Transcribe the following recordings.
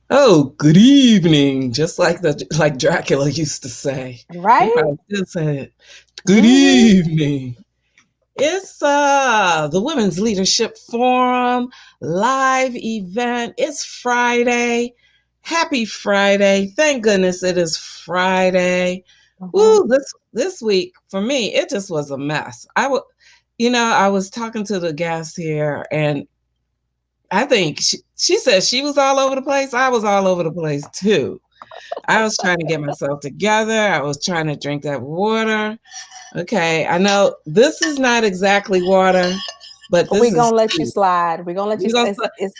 Oh, good evening. Just like Dracula used to say. He Right? probably still say it. Good Mm-hmm. evening. It's the Women's Leadership Forum live event. It's Friday. Happy Friday. Thank goodness it is Friday. Mm-hmm. Woo, this week for me, it just was a mess. I was talking to the guest here and I think she said she was all over the place. I was all over the place too. I was trying to get myself together. I was trying to drink that water. Okay, I know this is not exactly water, but We're this is gonna let you tea. slide. We're gonna let you. We gonna,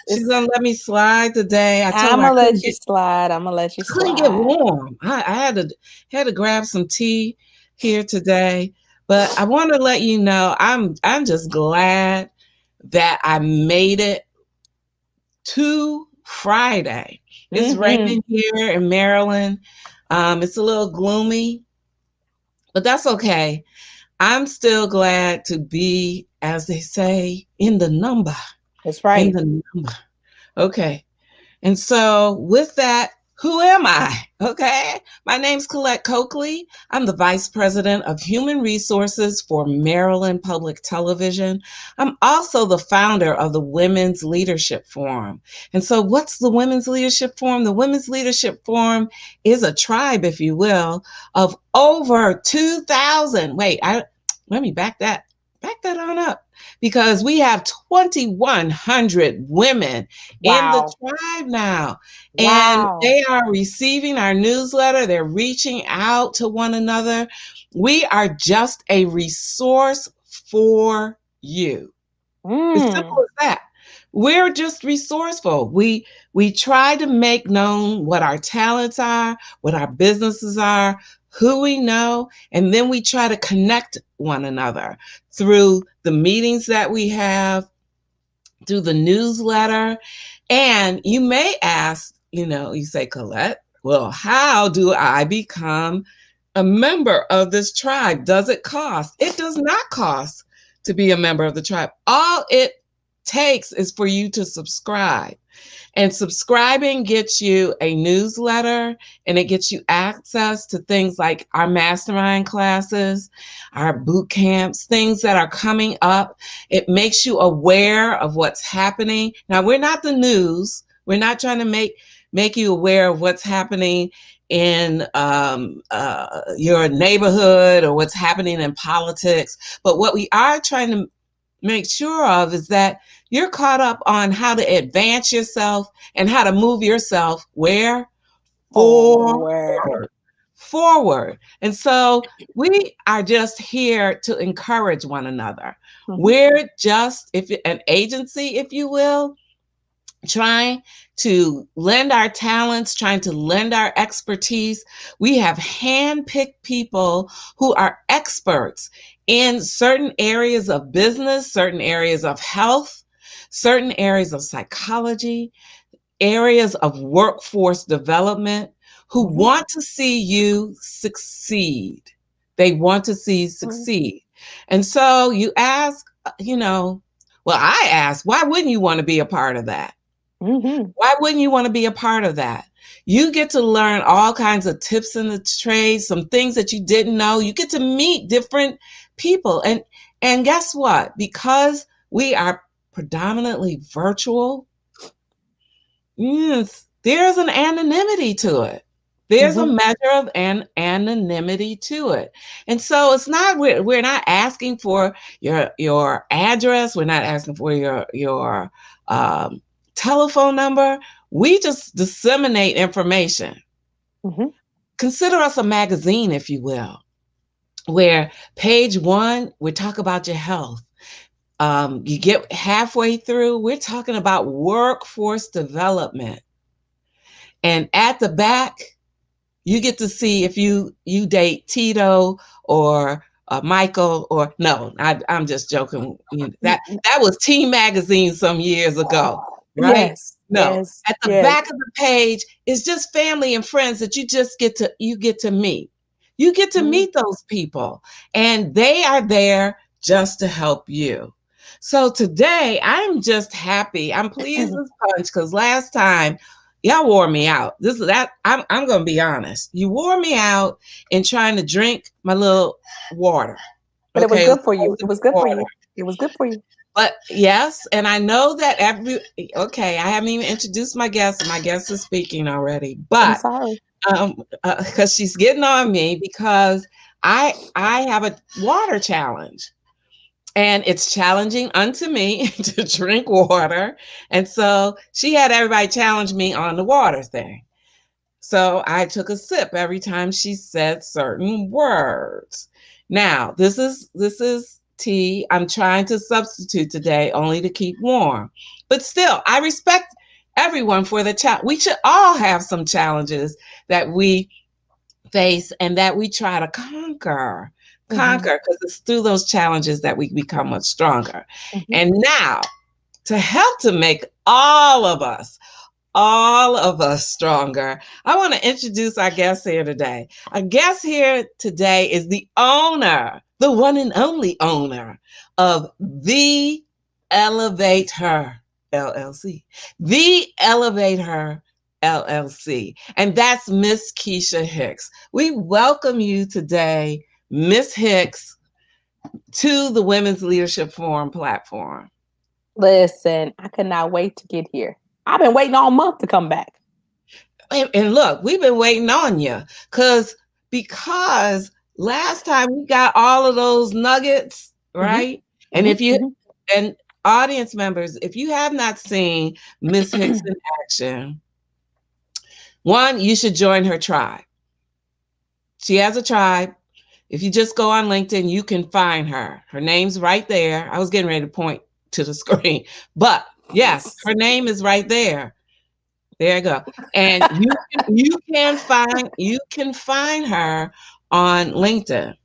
she's gonna let me slide today. I told I'm her I gonna couldn't let you get slide. I'm gonna let you couldn't get slide. warm. I had to grab some tea here today. But I want to let you know I'm just glad that I made it to Friday. It's Mm-hmm. raining here in Maryland. It's a little gloomy, but that's okay. I'm still glad to be, as they say, in the number. That's In right. the number. Okay. And so, with that, who am I? Okay. My name's Colette Coakley. I'm the Vice President of Human Resources for Maryland Public Television. I'm also the founder of the Women's Leadership Forum. And so, what's the Women's Leadership Forum? The Women's Leadership Forum is a tribe, if you will, of over 2,000. Let me back that on up because we have 2,100 women in the Wow. tribe now. And Wow. they are receiving our newsletter. They're reaching out to one another. We are just a resource for you. As simple Mm. as that. We're just resourceful. We try to make known what our talents are, what our businesses are, who we know, and then we try to connect one another through the meetings that we have, through the newsletter. And you may ask, you say, Colette, well, how do I become a member of this tribe? Does it cost? It does not cost to be a member of the tribe. All it takes is for you to subscribe. And subscribing gets you a newsletter and it gets you access to things like our mastermind classes, our boot camps, things that are coming up. It makes you aware of what's happening. Now, we're not the news. We're not trying to make you aware of what's happening in your neighborhood or what's happening in politics. But what we are trying to make sure of is that you're caught up on how to advance yourself and how to move yourself where? Forward. Forward. Forward. And so we are just here to encourage one another. Mm-hmm. We're just if an agency, if you will, trying to lend our talents, trying to lend our expertise. We have handpicked people who are experts in certain areas of business, certain areas of health, certain areas of psychology, areas of workforce development, who Mm-hmm. want to see you succeed. They want to see you succeed. And so you ask, well, I ask, why wouldn't you want to be a part of that? Mm-hmm. Why wouldn't you want to be a part of that? You get to learn all kinds of tips in the trade, some things that you didn't know. You get to meet different people. And guess what? Because we are predominantly virtual, yes, there's an anonymity to it. There's a Mm-hmm. measure of anonymity to it. And so it's not we're not asking for your address, we're not asking for your um, telephone number. We just disseminate information. Mm-hmm. Consider us a magazine, if you will, where page one, we talk about your health. You get halfway through, we're talking about workforce development. And at the back, you get to see if you date Tito or Michael or no. I'm just joking. That was Teen Magazine some years ago, right? Yes. No, Yes. at the Yes. back of the page is just family and friends that you get to meet. You get to Mm-hmm. meet those people, and they are there just to help you. So today, I'm just happy. I'm pleased as punch because last time, y'all wore me out. I'm gonna be honest. You wore me out in trying to drink my little water. But it was Okay, it was good for you. supposed It to be was good for water. you. It was good for you. But yes, and I know that okay, I haven't even introduced my guest, and my guest is speaking already. I'm But sorry. because she's getting on me because I have a water challenge. And it's challenging unto me to drink water. And so she had everybody challenge me on the water thing. So I took a sip every time she said certain words. Now, this is tea. I'm trying to substitute today only to keep warm. But still, I respect everyone for the challenge. We should all have some challenges that we face and that we try to conquer because it's through those challenges that we become much stronger. And now, to help to make all of us stronger, I want to introduce our guest here today. Our guest here today is the owner, the one and only owner of the Elevatorher LLC. The Elevatorher LLC. And that's Miss Kisha Hicks. We welcome you today, Miss Hicks, to the Women's Leadership Forum platform. Listen, I could not wait to get here. I've been waiting all month to come back. And look, we've been waiting on you because last time we got all of those nuggets, right? And if you and audience members, if you have not seen Miss Hicks in action, one, you should join her tribe. She has a tribe. If you just go on LinkedIn, you can find her. Her name's right there. I was getting ready to point to the screen, but yes, her name is right there. There you go. And you can find her on LinkedIn.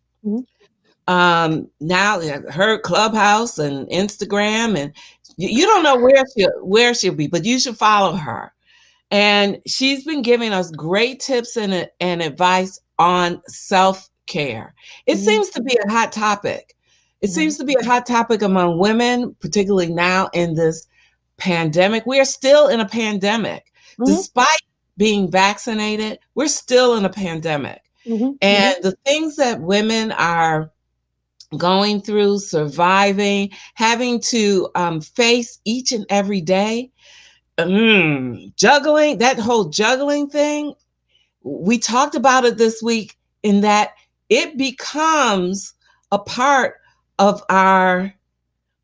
Now her Clubhouse and Instagram, and you don't know where she'll be, but you should follow her. And she's been giving us great tips and advice on self-care. It seems to be a hot topic. It seems to be a hot topic among women, particularly now in this pandemic. We are still in a pandemic. Despite being vaccinated, we're still in a pandemic. And the things that women are going through, surviving, having to face each and every day, juggling, that whole juggling thing, we talked about it this week in that it becomes a part of our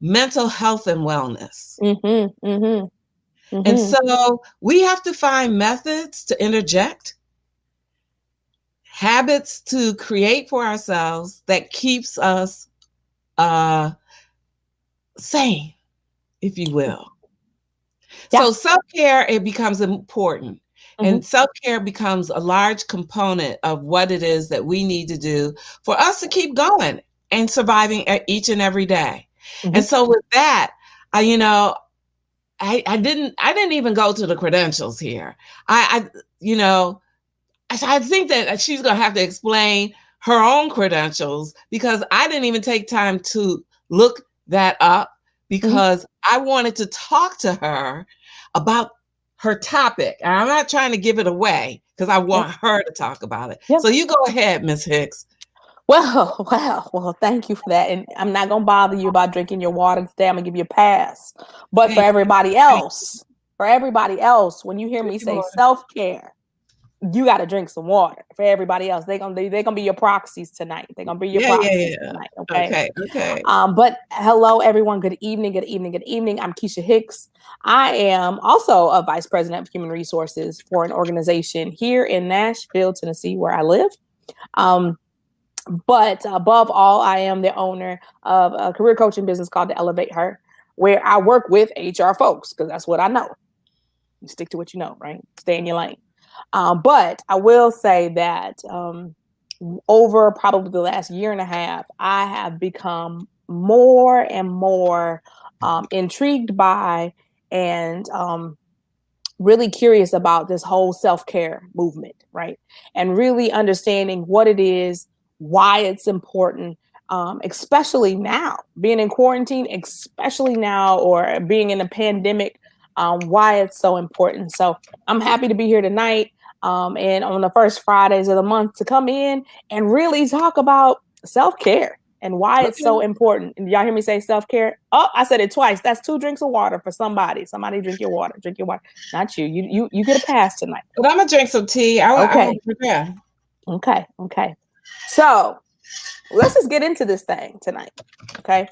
mental health and wellness. And so we have to find methods to interject, habits to create for ourselves that keeps us sane, if you will. Yeah. So self-care, it becomes important. And self-care becomes a large component of what it is that we need to do for us to keep going and surviving each and every day. And so with that, I didn't even go to the credentials here. I think that she's going to have to explain her own credentials because I didn't even take time to look that up because I wanted to talk to her about her topic. And I'm not trying to give it away because I want her to talk about it. So you go ahead, Miss Hicks. Well, thank you for that. And I'm not going to bother you about drinking your water today. I'm going to give you a pass. But for everybody else, when you hear me say self-care, you got to drink some water. For everybody else, they're gonna be your proxies tonight. They're gonna be your proxies tonight. Okay. But hello, everyone. Good evening. I'm Kisha Hicks. I am also a vice president of human resources for an organization here in Nashville, Tennessee, where I live. But above all, I am the owner of a career coaching business called the Elevatorher, where I work with HR folks because that's what I know. You stick to what you know, right? Stay in your lane. But I will say that over probably the last year and a half, I have become more and more intrigued by and really curious about this whole self-care movement, right? And really understanding what it is, why it's important, especially now, being in quarantine, especially now, or being in a pandemic. why it's so important. So I'm happy to be here tonight, and on the first Fridays of the month to come in and really talk about self-care and why it's Okay. so important. And y'all hear me say self-care? Oh, I said it twice. That's 2 drinks of water for somebody. Somebody drink your water. Drink your water. Not you. You get a pass tonight. But I'm gonna drink some tea. I Okay. will prepare. Okay. So let's just get into this thing tonight. Okay.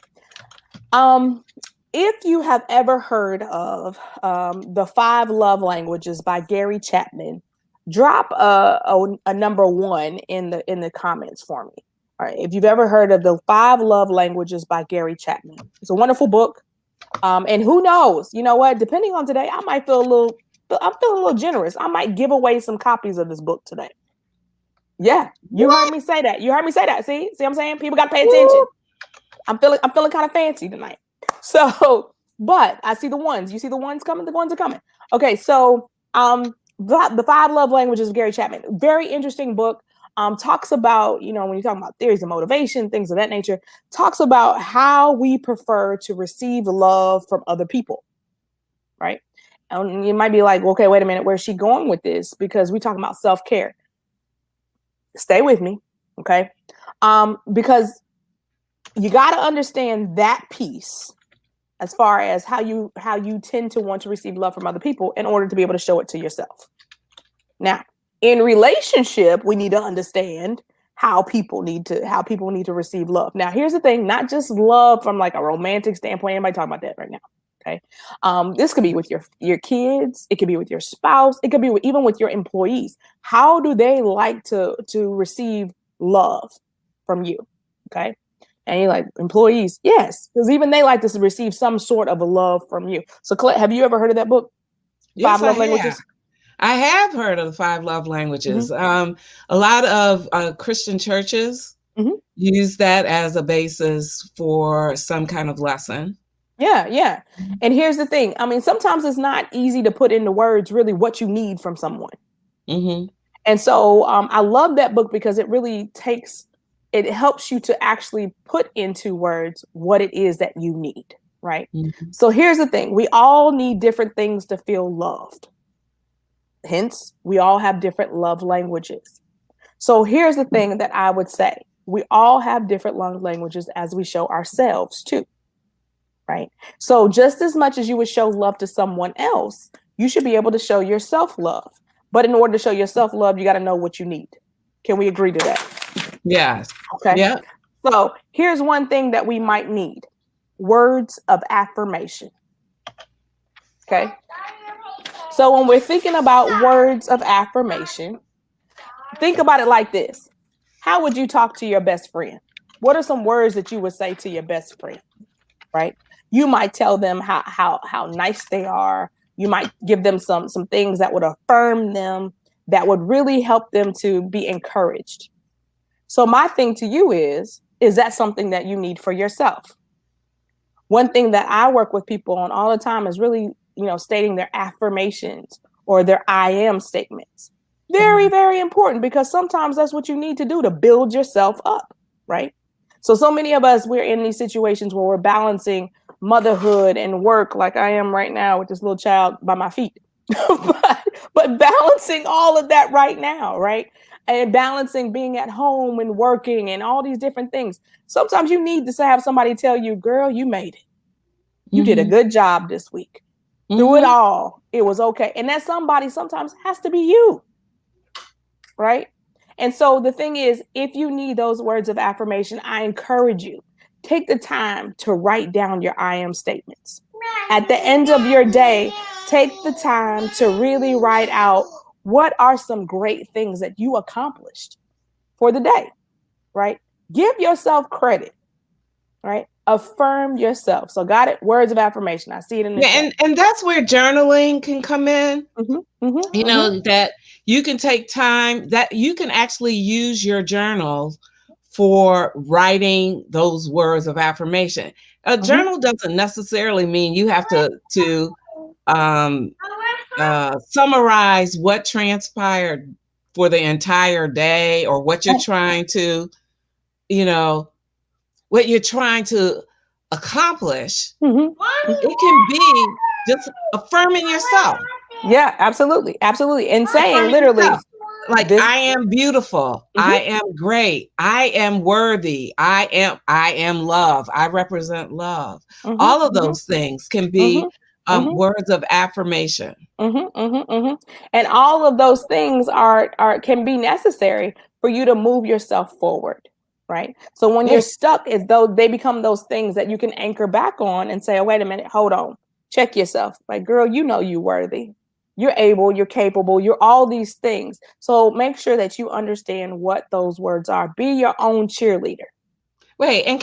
If you have ever heard of the 5 Love Languages by Gary Chapman, drop a number 1 in the comments for me. All right. If you've ever heard of the 5 Love Languages by Gary Chapman, it's a wonderful book. And who knows? You know what? Depending on today, I'm feeling a little generous. I might give away some copies of this book today. Yeah, you heard me say that. See what I'm saying? People got to pay attention. I'm feeling kind of fancy tonight. So, but I see the ones. You see the ones coming? The ones are coming. Okay, so the 5 Love Languages of Gary Chapman. Very interesting book. Talks about, when you're talking about theories of motivation, things of that nature, talks about how we prefer to receive love from other people. Right? And you might be like, okay, wait a minute, where's she going with this? Because we're talking about self-care. Stay with me, okay? Because you got to understand that piece as far as how you tend to want to receive love from other people in order to be able to show it to yourself. Now, in relationship, we need to understand how people need to receive love. Now, here's the thing: not just love from like a romantic standpoint. Anybody talking about that right now? Okay. This could be with your kids. It could be with your spouse. It could be even with your employees. How do they like to receive love from you? Okay. And you're like, employees, yes, because even they like to receive some sort of a love from you. So, Colette, have you ever heard of that book? Yes, 5 Love Languages? I have heard of the 5 Love Languages. Mm-hmm. A lot of Christian churches use that as a basis for some kind of lesson. Yeah. And here's the thing. I mean, sometimes it's not easy to put into words really what you need from someone. Mm-hmm. And so I love that book because it really helps you to actually put into words what it is that you need, right? Mm-hmm. So here's the thing. We all need different things to feel loved. Hence, we all have different love languages. So here's the thing that I would say. We all have different love languages as we show ourselves too. Right. So just as much as you would show love to someone else, you should be able to show yourself love. But in order to show yourself love, you got to know what you need. Can we agree to that? Yes. Okay. Yeah. So here's one thing that we might need: words of affirmation. Okay. So when we're thinking about words of affirmation, think about it like this. How would you talk to your best friend? What are some words that you would say to your best friend? Right? You might tell them how nice they are. You might give them some things that would affirm them, that would really help them to be encouraged. So my thing to you is that something that you need for yourself? One thing that I work with people on all the time is really, stating their affirmations or their I am statements. Very, very important, because sometimes that's what you need to do to build yourself up, right? So many of us, we're in these situations where we're balancing motherhood and work, like I am right now with this little child by my feet, but balancing all of that right now, right? And balancing being at home and working and all these different things. Sometimes you need to have somebody tell you, girl, you made it. You did a good job this week. Through it all, it was okay. And that somebody sometimes has to be you, right? And so the thing is, if you need those words of affirmation, I encourage you, take the time to write down your I am statements. At the end of your day, take the time to really write out what are some great things that you accomplished for the day, right? Give yourself credit, right? Affirm yourself. So got it? Words of affirmation. I see it in the chat. And that's where journaling can come in. That you can take time, that you can actually use your journal for writing those words of affirmation. A journal doesn't necessarily mean you have to summarize what transpired for the entire day, or what you're trying to, what you're trying to accomplish. It can be just affirming yourself. Yeah, absolutely. Absolutely. And saying Affirming literally yourself. Like, this. I am beautiful. I Mhm, am great. I am worthy. I am love. I represent love. mhm, All of mhm, those things can be mhm, mhm, words of affirmation. mhm, mhm, mhm. And all of those things are can be necessary for you to move yourself forward, right? So when you're Yeah. stuck, as though they become those things that you can anchor back on and say, oh, wait a minute, hold on, check yourself. Like, girl, you know you worthy. You're able, you're capable, you're all these things. So make sure that you understand what those words are. Be your own cheerleader. Wait, and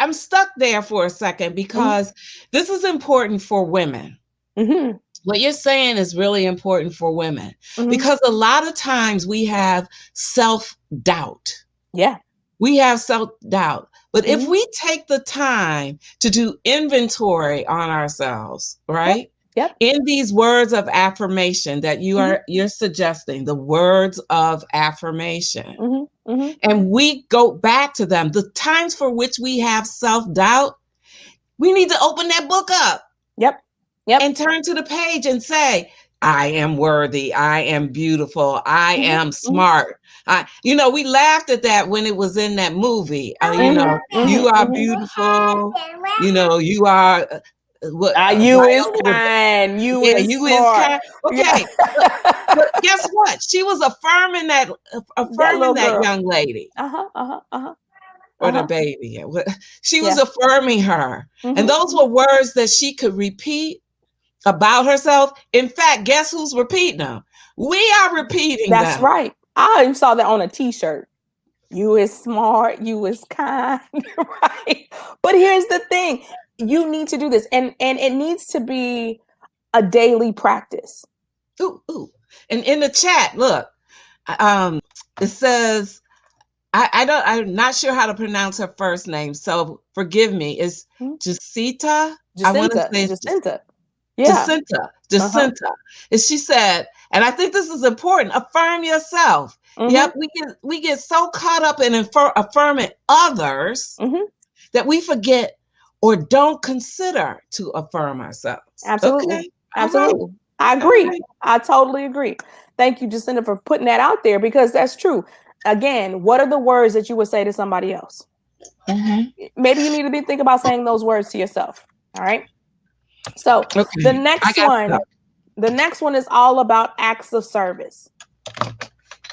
I'm stuck there for a second Mhm, because this is important for women. mhm, What you're saying is really important for women mhm. because a lot of times we have self doubt. Yeah. We have self doubt. But if Mhm. we take the time to do inventory on ourselves, Yep. right? Yep. In these words of affirmation that Mhm, you're suggesting, the words of affirmation, mhm, mhm. and we go back to them, the times for which we have self doubt, we need to open that book up Yep. Yep. and turn to the page and say, I am worthy. I am beautiful. I Mhm, am mhm, smart. We laughed at that when it was in that movie. mhm, mhm, You are mhm. beautiful. You are You is Viola. kind. You Yeah, is you is smart. kind. Yeah. Okay, but guess what? She was That affirming little that girl. young lady Uh-huh. Uh-huh. Uh-huh. or the Uh-huh. baby. She was Yeah. affirming her, and Mhm. those were words that she could repeat about herself. In fact, guess who's repeating them? We are repeating That's them. right. I even saw that on a t-shirt. You is smart, you is kind, right? But here's the thing. You need to do this and it needs to be a daily practice. Ooh, ooh. And in the chat, look, it says, I'm not sure how to pronounce her first name, so forgive me. It's Mhm. Jacinta. I want to Jacinta, say it's Jacinta. Yeah. Jacinta. Uh-huh. Jacinta. And she said, and I think this is important, affirm yourself. Mhm. Yep, we get so caught up in affirming others Mhm. that we forget or don't consider to affirm ourselves. Absolutely. Okay. All right. Absolutely. I All agree. right. I totally agree. Thank you, Jacinta, for putting that out there because that's true. Again, what are the words that you would say to somebody else? Mhm. Maybe you need to be think about saying those words to yourself. All right. So the Okay. I next got stuck. one, the next one is all about acts of service.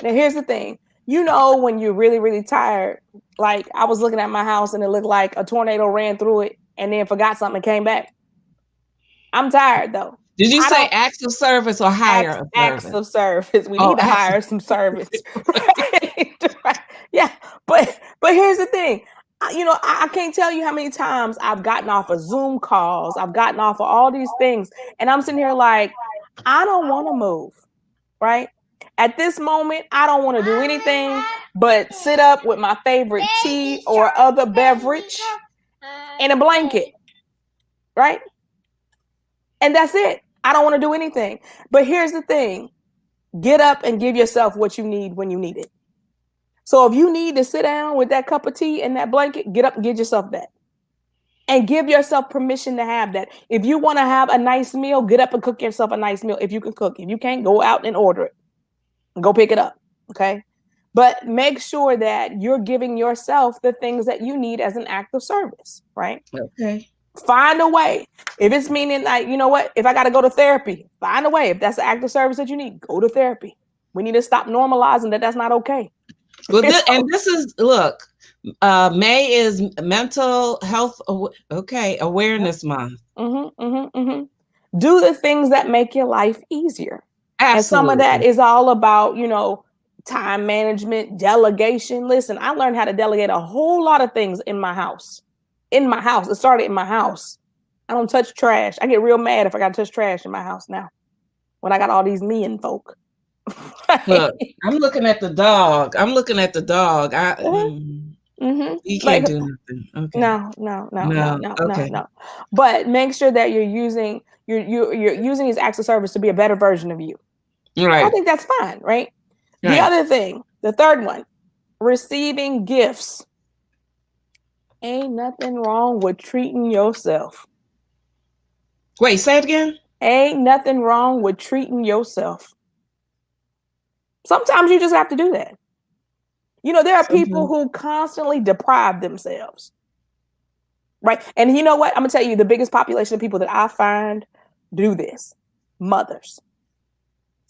Now, here's the thing. You know, when you're really, really tired, like I was looking at my house and it looked like a tornado ran through it and then forgot something and came back. I'm tired though. Did you I say don't acts of service or hire acts a acts service? of service. We Oh, need to acts of hire some service, right? Right. Yeah, but here's the thing. I can't tell you how many times I've gotten off of Zoom calls. I've gotten off of all these things, and I'm sitting here like, I don't want to move. Right at this moment, I don't want to do anything but sit up with my favorite tea or other beverage and a blanket. Right, and that's it. I don't want to do anything. But here's the thing. Get up and give yourself what you need when you need it. So if you need to sit down with that cup of tea and that blanket, get up and get yourself that. And give yourself permission to have that. If you want to have a nice meal, get up and cook yourself a nice meal if you can cook. If you can't, go out and order it. Go pick it up. Okay. But make sure that you're giving yourself the things that you need as an act of service, right? okay. Find a way. If it's meaning like, you know what, if I got to go to therapy, find a way. If that's the act of service that you need, go to therapy. We need to stop normalizing that that's not okay. Well, It's this is look. May is mental health. Okay, yep. awareness month. Do the things that make your life easier. And some of that Absolutely. is all about, time management, delegation. Listen, I learned how to delegate a whole lot of things in my house. In my house. It started in my house. I don't touch trash. I get real mad if I got to touch trash in my house now when I got all these mean folk. Right? Look, I'm looking at the dog. I'm looking at the dog. Uh-huh. Mm-hmm. He Like, can't do nothing. Okay. no, no, no, no, No. no, no, Okay. no. But make sure that you're using these acts of service to be a better version of you. I Right. think that's fine, right? The Right. other thing, the third one, receiving gifts. Ain't nothing wrong with treating yourself. Wait, say it again. Ain't nothing wrong with treating yourself. Sometimes you just have to do that. You know, there are people Sometimes. who constantly deprive themselves. Right. And you know what? I'm going to tell you the biggest population of people that I find do this: mothers.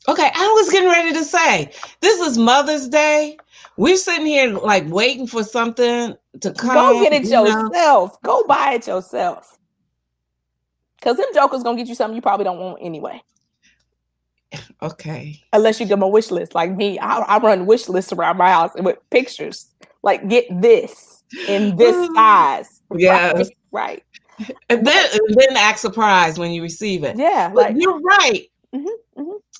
Okay, I was getting ready to say, this is Mother's Day. We're sitting here like waiting for something to Go come, get it yourself. Go buy it yourself. Because them jokers going to get you something you probably don't want anyway. Okay. Unless you give them a wish list. Like me, I run wish lists around my house with pictures. Like, get this in this size. Yes. Right. And then act surprised when you receive it. Yeah. But Like, you're right.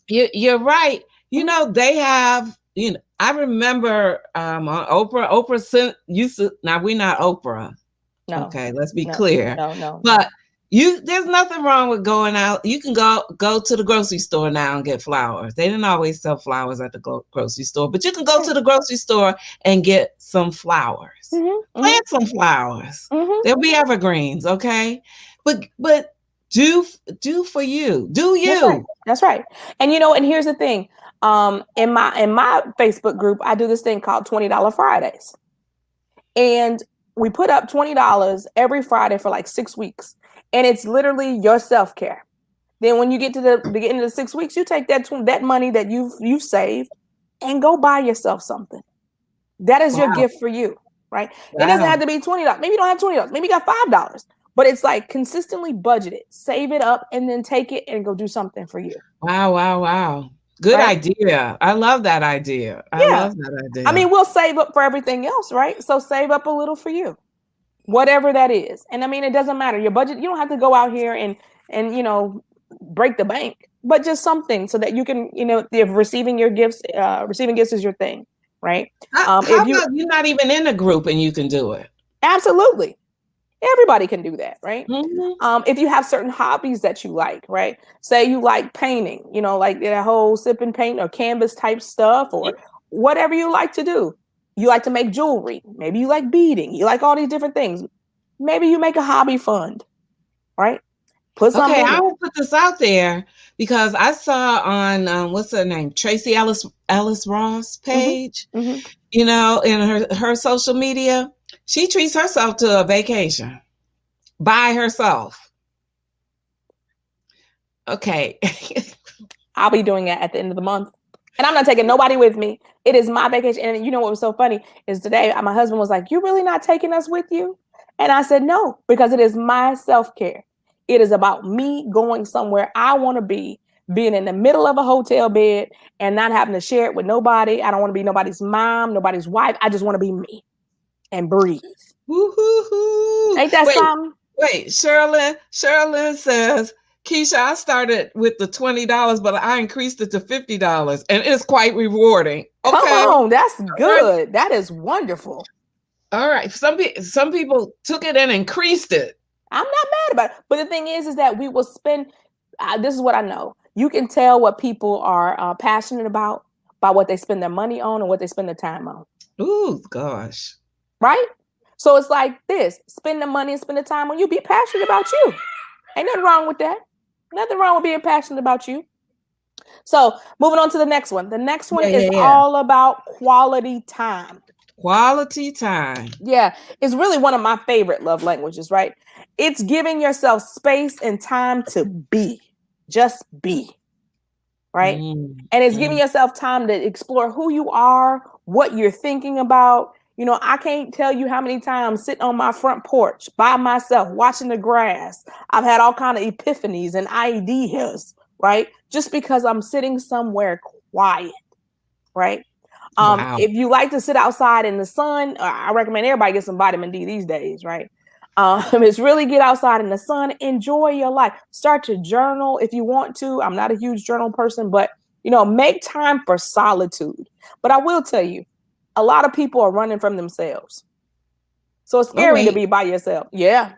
You're right. You know, they have, I remember on Oprah used to, now we're not Oprah. no. Okay, let's be No. clear. No. But there's nothing wrong with going out. You can go to the grocery store now and get flowers. They didn't always sell flowers at the grocery store, but you can go to the grocery store and get some flowers. Plant some flowers. They'll be evergreens, okay? But do for you. Do you? That's right. And and here's the thing. In my Facebook group, I do this thing called $20 Fridays. And we put up $20 every Friday for like 6 weeks. And it's literally your self-care. Then when you get to the end of the 6 weeks, you take that money that you've saved and go buy yourself something. That is your gift for you, right? It doesn't have to be $20. Maybe you don't have $20. Maybe you got $5. But it's like consistently budgeted. Save it up and then take it and go do something for you. Wow. Good idea. I love that idea. I love that idea. I mean, we'll save up for everything else, right? So save up a little for you, whatever that is. And I mean, it doesn't matter. Your budget, you don't have to go out here and break the bank, but just something so that you can, if receiving gifts is your thing, right? How about you're not even in a group and you can do it? Absolutely. Everybody can do that, right? If you have certain hobbies that you like, right? Say you like painting, like that whole sip and paint or canvas type stuff or whatever you like to do. You like to make jewelry. Maybe you like beading. You like all these different things. Maybe you make a hobby fund, right? Put something in I will put this out there because I saw on what's her name, Tracy Ellis Ross page, in her social media. She treats herself to a vacation by herself. Okay. I'll be doing it at the end of the month. And I'm not taking nobody with me. It is my vacation. And you know what was so funny is today my husband was like, "You really not taking us with you?" And I said, "No, because it is my self-care. It is about me going somewhere I want to be, being in the middle of a hotel bed and not having to share it with nobody. I don't want to be nobody's mom, nobody's wife. I just want to be me and breathe." Woo-hoo-hoo. Ain't that something? Wait, Sherilyn says, "Kisha, I started with the $20, but I increased it to $50, and it's quite rewarding." Okay. Come on, that's good. That is wonderful. All right. Some people took it and increased it. I'm not mad about it. But the thing is that we will spend, this is what I know. You can tell what people are passionate about by what they spend their money on and what they spend their time on. Ooh, gosh. Right? So it's like this, spend the money and spend the time on you. Be passionate about you. Ain't nothing wrong with that. Nothing wrong with being passionate about you. So moving on to the next one. The next one is all about quality time. Quality time. Yeah. It's really one of my favorite love languages, right? It's giving yourself space and time to be. Just be. Right? And it's giving yourself time to explore who you are, what you're thinking about. I can't tell you how many times sitting on my front porch by myself, watching the grass, I've had all kind of epiphanies and ideas, right? Just because I'm sitting somewhere quiet, right? Wow. If you like to sit outside in the sun, I recommend everybody get some vitamin D these days, right? It's really get outside in the sun, enjoy your life. Start to journal if you want to. I'm not a huge journal person, but, make time for solitude. But I will tell you, a lot of people are running from themselves. So it's scary to be by yourself. Yeah.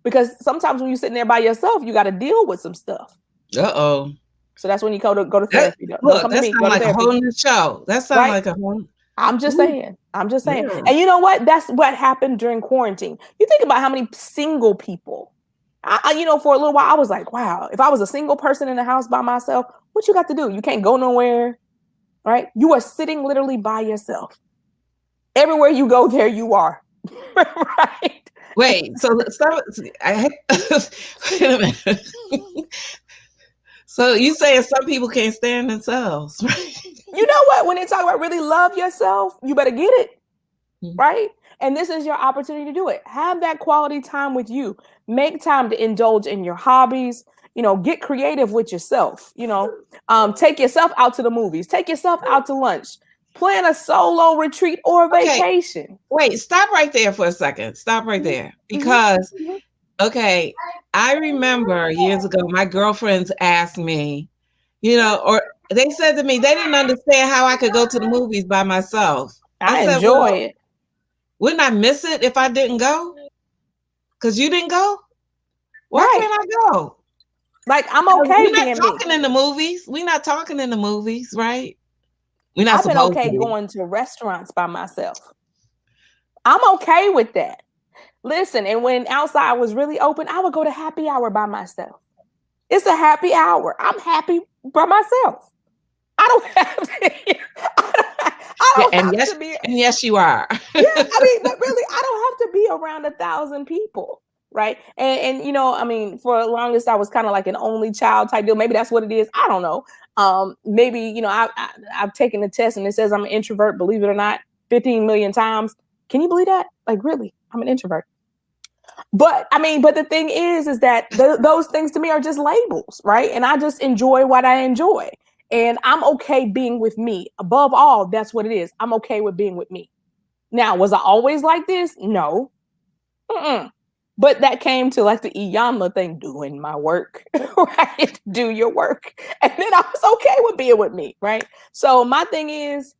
Because sometimes when you're sitting there by yourself, you got to deal with some stuff. Uh-oh. So that's when you go to therapy. Look, that sounds like a whole new show. That sounds like a whole... I'm just saying. Yeah. And you know what? That's what happened during quarantine. You think about how many single people For a little while, I was like, wow, if I was a single person in the house by myself, what you got to do? You can't go nowhere, right? You are sitting literally by yourself. Everywhere you go, there you are, right? Wait, so wait a minute. So you saying some people can't stand themselves, right? You know what? When they talk about really love yourself, you better get it, right? And this is your opportunity to do it. Have that quality time with you. Make time to indulge in your hobbies. Get creative with yourself. Take yourself out to the movies. Take yourself out to lunch. Plan a solo retreat or vacation. Wait, stop right there for a second. Stop right there. Because, okay, I remember years ago, my girlfriends asked me, or they said to me, they didn't understand how I could go to the movies by myself. I said, enjoy it. Wouldn't I miss it if I didn't go? Because you didn't go? Why can't I go? Like, I'm okay being talking in the movies. We're not talking in the movies, right? We're not I've been okay going to restaurants by myself. I'm okay with that. Listen, and when outside was really open, I would go to happy hour by myself. It's a happy hour. I'm happy by myself. I don't have to. And yes, you are. But really, I don't have to be around 1,000 people, right? And for the longest, I was kind of like an only child type deal. Maybe that's what it is. I don't know. Maybe I've taken the test and it says I'm an introvert. Believe it or not, 15 million times. Can you believe that? Like, really, I'm an introvert. But the thing is that those things to me are just labels, right? And I just enjoy what I enjoy. And I'm okay being with me. Above all, that's what it is. I'm okay with being with me. Now, was I always like this? No. But that came to like the Iyanla thing, doing my work, right? Do your work. And then I was okay with being with me, right? So my thing is,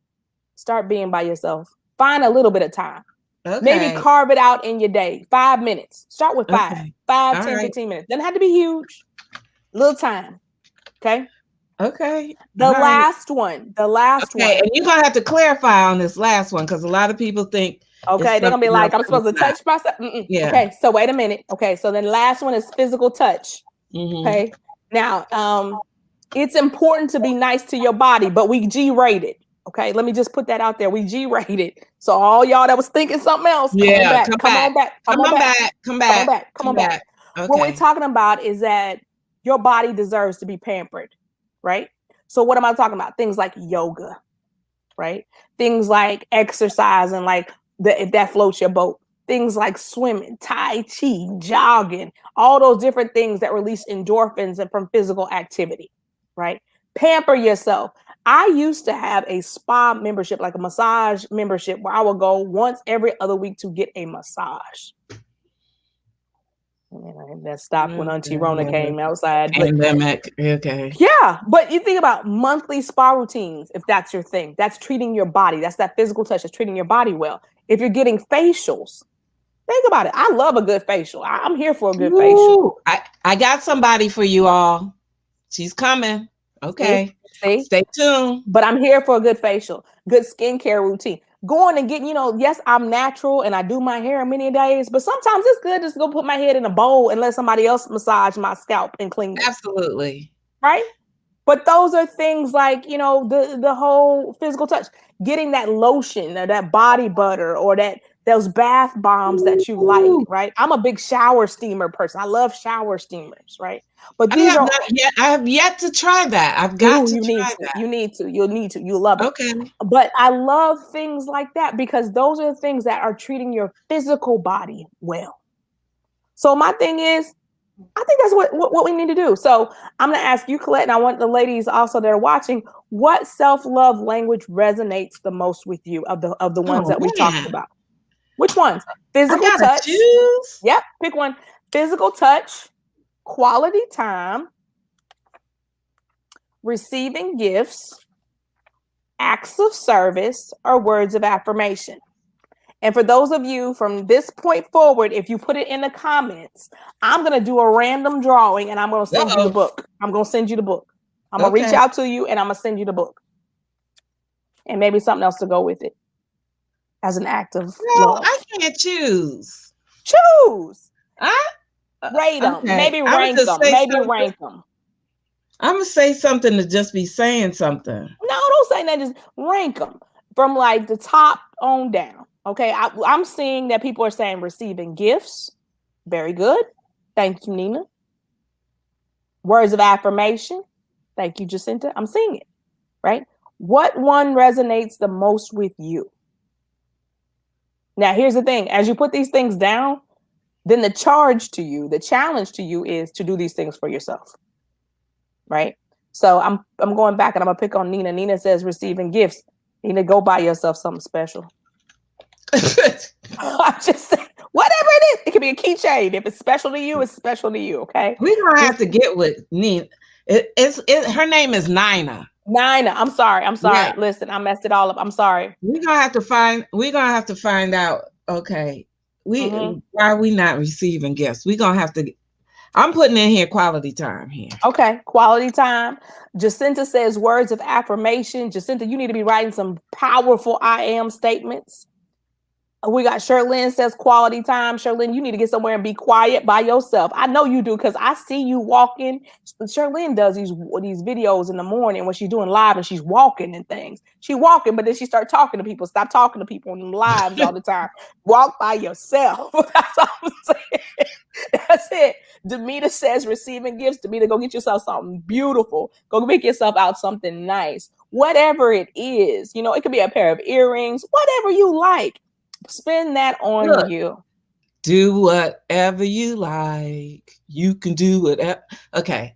start being by yourself. Find a little bit of time. Okay. Maybe carve it out in your day. 5 minutes. Start with 5. Okay. 5, 10, 15 minutes. Doesn't have to be huge. Little time. Okay? Okay. The last one. And you're going to have to clarify on this last one because a lot of people think. Okay, they're going to be like, I'm supposed to touch myself. Yeah. Okay, so wait a minute. Okay, so then the last one is physical touch. Okay. Now, it's important to be nice to your body, but we G-rated. Okay, let me just put that out there. We G-rated. So all y'all that was thinking something else, come on back. Okay. What we're talking about is that your body deserves to be pampered, right? So what am I talking about? Things like yoga, right? Things like exercise and like if that floats your boat. Things like swimming, Tai Chi, jogging, all those different things that release endorphins and from physical activity, right? Pamper yourself. I used to have a spa membership, like a massage membership, where I would go once every other week to get a massage. And that stopped when Auntie Rona came outside. Pandemic. Okay. Yeah, but you think about monthly spa routines, if that's your thing. That's treating your body. That's that physical touch. That's treating your body well. If you're getting facials, think about it. I love a good facial. I'm here for a good facial. I got somebody for you all. She's coming. Okay. See? Stay tuned. But I'm here for a good facial, good skincare routine. Going and getting, yes, I'm natural and I do my hair many days, but sometimes it's good just to go put my head in a bowl and let somebody else massage my scalp and clean it. Absolutely. Right? But those are things like, the whole physical touch, getting that lotion or that body butter or those bath bombs that you like, right? I'm a big shower steamer person. I love shower steamers, right? But I have yet to try that. I've got to try that. You need to. You'll need to. You'll love it. Okay. But I love things like that because those are the things that are treating your physical body well. So my thing is, I think that's what we need to do. So I'm going to ask you, Colette, and I want the ladies also that are watching, what self-love language resonates the most with you of the ones that we talked about? Which ones? Physical touch. Choose. Yep, pick one. Physical touch, quality time, receiving gifts, acts of service, or words of affirmation. And for those of you from this point forward, if you put it in the comments, I'm going to do a random drawing and I'm going to send you the book. I'm going to send you the book. I'm going to reach out to you and I'm going to send you the book. And maybe something else to go with it as an act of love. I can't choose. Choose. Rate them. Okay, Maybe I'm gonna rank just them. say Maybe something. rank them. I'm gonna say something to just be saying something. No, don't say that. Just rank them from like the top on down. Okay, I'm seeing that people are saying receiving gifts. Very good. Thank you, Nina. Words of affirmation. Thank you, Jacinta. I'm seeing it. Right? What one resonates the most with you? Now, here's the thing. As you put these things down, then the challenge to you is to do these things for yourself. Right? So I'm going back and I'm gonna pick on Nina. Nina says receiving gifts. Nina, go buy yourself something special. I just whatever it is, it can be a keychain. If it's special to you, it's special to you. Okay. We're gonna have to get with Nina. Her name is Nina. Nina. I'm sorry. Yeah. Listen, I messed it all up. I'm sorry. We're gonna have to find out. Okay, why are we not receiving gifts? We're gonna have to. I'm putting in here quality time here. Okay, quality time. Jacinta says words of affirmation. Jacinta, you need to be writing some powerful I am statements. We got Sherlyn says quality time. Sherlyn, you need to get somewhere and be quiet by yourself. I know you do because I see you walking. Sherlyn does these videos in the morning when she's doing live and she's walking and things. She walking, but then she start talking to people. Stop talking to people in lives all the time. Walk by yourself. That's all I'm saying. That's it. Demeter says receiving gifts. Demeter, go get yourself something beautiful. Go make yourself out something nice. Whatever it is, it could be a pair of earrings, whatever you like. Spend that on you. Do whatever you like. You can do whatever. Okay.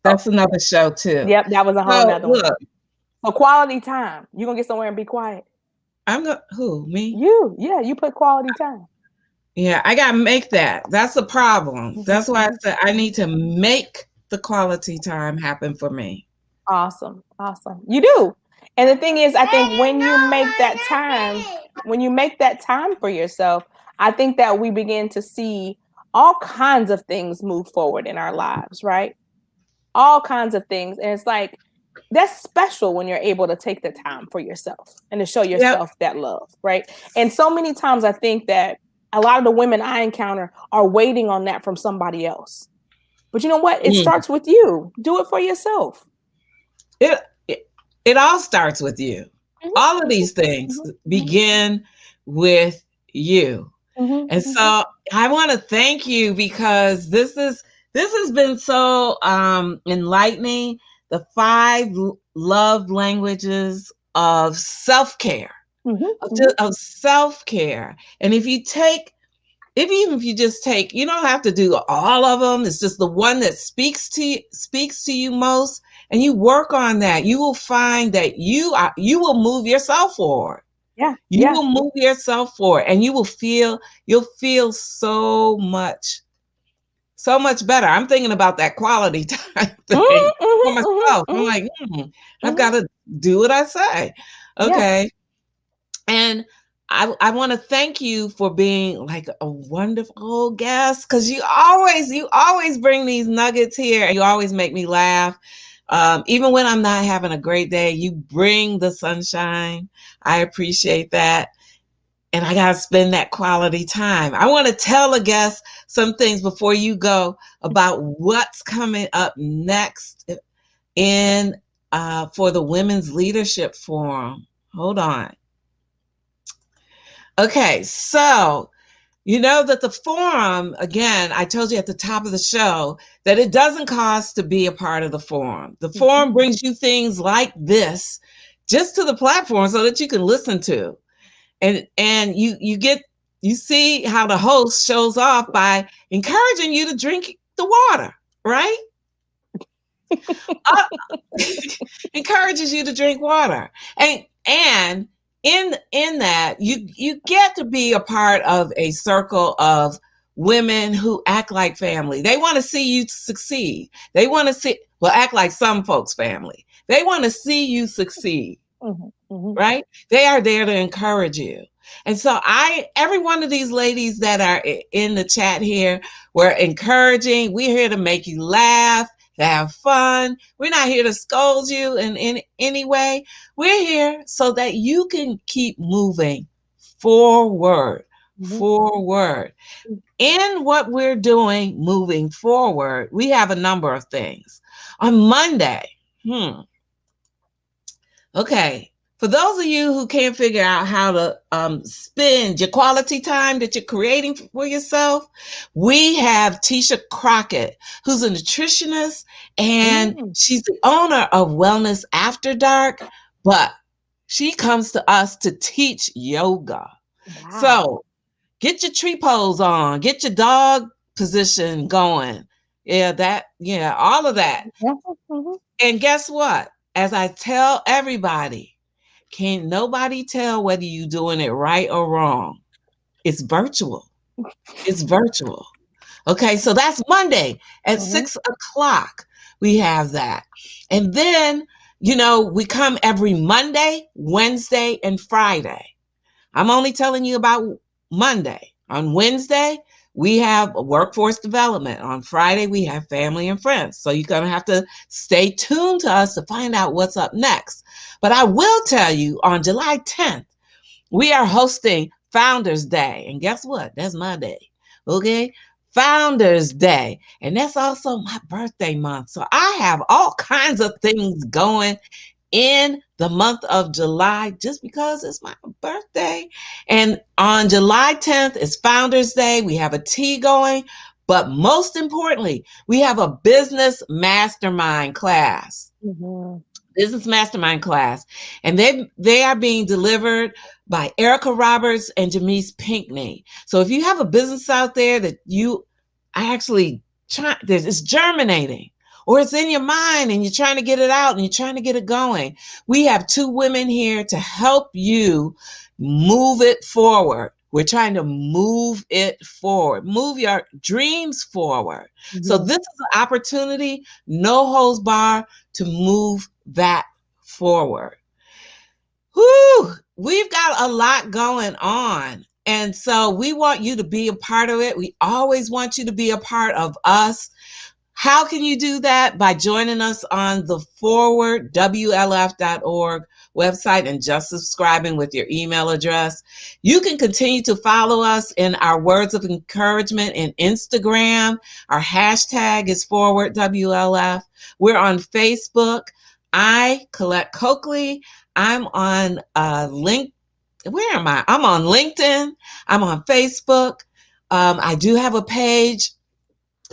That's another show too. Yep, that was a whole nother one. So quality time. You gonna get somewhere and be quiet. Who? Me? You. Yeah, you put quality time. Yeah, I gotta make that. That's the problem. That's why I said I need to make the quality time happen for me. Awesome. You do. And the thing is, I think when you make that time for yourself, I think that we begin to see all kinds of things move forward in our lives, right? All kinds of things. And it's like, that's special when you're able to take the time for yourself and to show yourself that love, right? And so many times I think that a lot of the women I encounter are waiting on that from somebody else. But you know what? It starts with you. Do it for yourself. It all starts with you. All of these things begin with you. And so I want to thank you because this has been so enlightening. The 5 love languages of self-care, of self-care. And if you just take, you don't have to do all of them. It's just the one that speaks to you most. And you work on that, you will find that you will move yourself forward. You will move yourself forward, and you'll feel so much better. I'm thinking about that quality time thing for myself. I'm like, I've got to do what I say. Okay. And I want to thank you for being like a wonderful guest, because you always bring these nuggets here, and you always make me laugh. Even when I'm not having a great day, you bring the sunshine. I appreciate that. And I got to spend that quality time. I want to tell the guests some things before you go about what's coming up next for the Women's Leadership Forum. Hold on. Okay, so you know that the forum, again, I told you at the top of the show that it doesn't cost to be a part of the forum. The forum brings you things like this just to the platform so that you can listen to. And you see how the host shows off by encouraging you to drink the water, right? Encourages you to drink water. And in that, you get to be a part of a circle of women who act like family. They want to see you succeed. They want to act like some folks' family. They want to see you succeed, right? They are there to encourage you. And so every one of these ladies that are in the chat here, we're encouraging. We're here to make you laugh, to have fun. We're not here to scold you in any way. We're here so that you can keep moving forward forward. In what we're doing moving forward, we have a number of things. On Monday, okay, for those of you who can't figure out how to spend your quality time that you're creating for yourself, we have Tisha Crockett, who's a nutritionist, and she's the owner of Wellness After Dark, but she comes to us to teach yoga. Wow. So get your tree pose on, get your dog position going. All of that. And guess what? As I tell everybody, can't nobody tell whether you're doing it right or wrong. It's virtual. It's virtual. Okay, so that's Monday at 6 o'clock. We have that. And then, we come every Monday, Wednesday, and Friday. I'm only telling you about Monday. On Wednesday, we have workforce development. On Friday, we have family and friends. So you're going to have to stay tuned to us to find out what's up next. But I will tell you, on July 10th, we are hosting Founders Day. And guess what? That's my day. Okay? Founders Day. And that's also my birthday month. So I have all kinds of things going in the month of July just because it's my birthday. And on July 10th is Founders Day. We have a tea going, but most importantly, we have a business mastermind class. Business mastermind class. And they are being delivered by Erica Roberts and Jamise Pinkney. So if you have a business out there that you actually it's germinating, or it's in your mind and you're trying to get it out and you're trying to get it going, we have 2 women here to help you move it forward. We're trying to move it forward, move your dreams forward. So this is an opportunity, no holds bar, to move that forward. Whew, we've got a lot going on. And so we want you to be a part of it. We always want you to be a part of us. How can you do that? By joining us on the forwardwlf.org website and just subscribing with your email address. You can continue to follow us in our words of encouragement in Instagram. Our hashtag is forwardwlf. We're on Facebook. I, Colette Coakley, I'm on where am I? I'm on LinkedIn. I'm on Facebook. I do have a page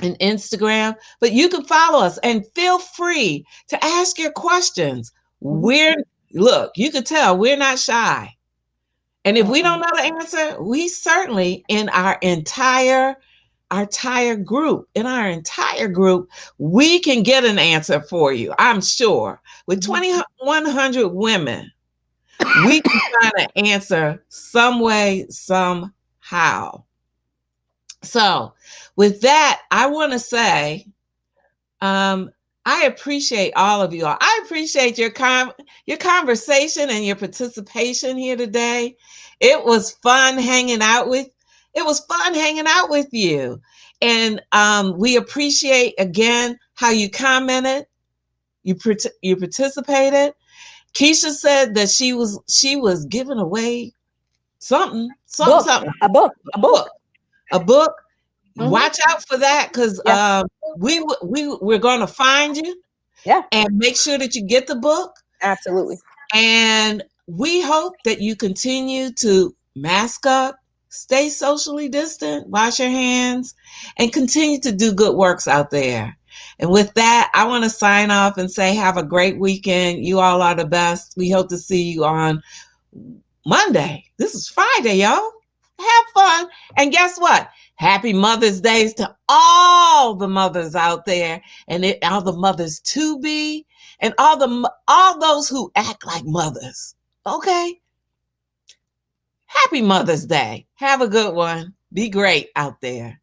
and Instagram, but you can follow us and feel free to ask your questions. Look, you can tell we're not shy. And if we don't know the answer, we certainly in our entire group, we can get an answer for you. I'm sure with 2,100 women, we can find an answer some way, somehow. So with that, I want to say, I appreciate all of you all. I appreciate your conversation and your participation here today. It was fun hanging out with you. And we appreciate, again, how you commented, you participated. Kisha said that she was giving away something. A book. Watch out for that, because we're going to find you. And make sure that you get the book. Absolutely. And we hope that you continue to mask up, stay socially distant, wash your hands, and continue to do good works out there. And with that, I want to sign off and say have a great weekend. You all are the best. We hope to see you on Monday. This is Friday, y'all. Have fun. And guess what? Happy Mother's Day to all the mothers out there, and all the mothers to be, and all those who act like mothers. Okay? Happy Mother's Day. Have a good one. Be great out there.